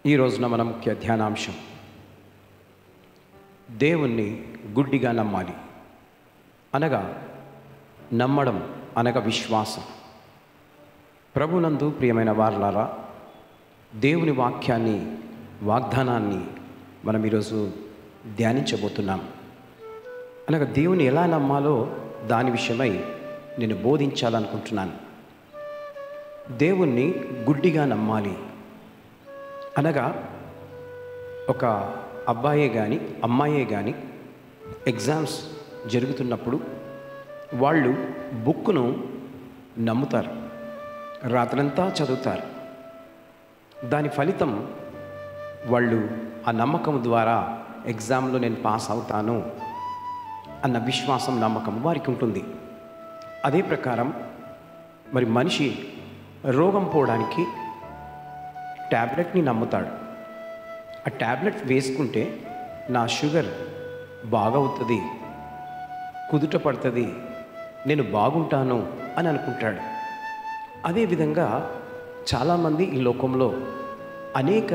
ఈ రోజున మన ముఖ్య ధ్యానాంశం దేవుణ్ణి గుడ్డిగా నమ్మాలి అనగా నమ్మడం అనగా విశ్వాసం. ప్రభునందు ప్రియమైన వారలారా, దేవుని వాగ్దానాన్ని మనం ఈరోజు ధ్యానించబోతున్నాం. అనగా దేవుని ఎలా నమ్మాలో దాని విషయమై నేను బోధించాలనుకుంటున్నాను. దేవుణ్ణి గుడ్డిగా నమ్మాలి అనగా ఒక అబ్బాయే కానీ అమ్మాయే కానీ ఎగ్జామ్స్ జరుగుతున్నప్పుడు వాళ్ళు బుక్ను నమ్ముతారు, రాత్రంతా చదువుతారు. దాని ఫలితం వాళ్ళు ఆ నమ్మకం ద్వారా ఎగ్జామ్లో నేను పాస్ అవుతాను అన్న విశ్వాసం, నమ్మకం వారికి ఉంటుంది. అదే ప్రకారం మరి మనిషి రోగం పోవడానికి ట్యాబ్లెట్ని నమ్ముతాడు. ఆ ట్యాబ్లెట్ వేసుకుంటే నా షుగర్ బాగవుతుంది, కుదుట పడుతుంది, నేను బాగుంటాను అని అనుకుంటాడు. అదేవిధంగా చాలామంది ఈ లోకంలో అనేక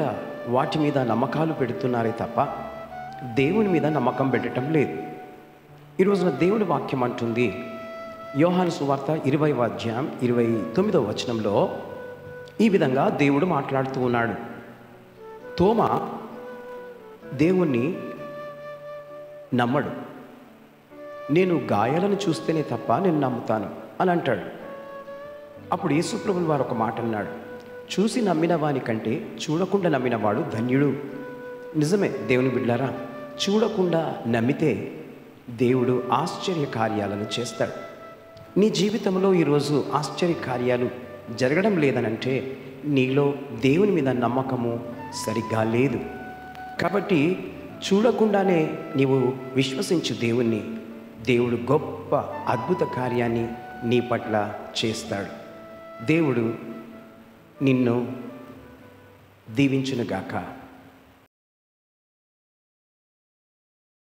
వాటి మీద నమ్మకాలు పెడుతున్నారే తప్ప దేవుని మీద నమ్మకం పెట్టడం లేదు. ఈ రోజున దేవుని వాక్యం అంటుంది, యోహాను సువార్త 20వ అధ్యాయం 29వ వచనంలో ఈ విధంగా దేవుడు మాట్లాడుతూ ఉన్నాడు. తోమా దేవుణ్ణి నమ్మడు, నేను గాయాలను చూస్తేనే తప్ప నేను నమ్ముతాను అని అంటాడు. అప్పుడు యేసుప్రభువు వారు ఒక మాట అన్నాడు, చూసి నమ్మిన వాని కంటే చూడకుండా నమ్మినవాడు ధన్యుడు. నిజమే దేవుని బిడ్డలారా, చూడకుండా నమ్మితే దేవుడు ఆశ్చర్య కార్యాలను చేస్తాడు. నీ జీవితంలో ఈరోజు ఆశ్చర్య కార్యాలు జరగడం లేదనంటే నీలో దేవుని మీద నమ్మకము సరిగ్గా లేదు. కాబట్టి చూడకుండానే నీవు విశ్వసించు దేవుణ్ణి, దేవుడు గొప్ప అద్భుత కార్యాన్ని నీ పట్ల చేస్తాడు. దేవుడు నిన్ను దీవించునుగాక.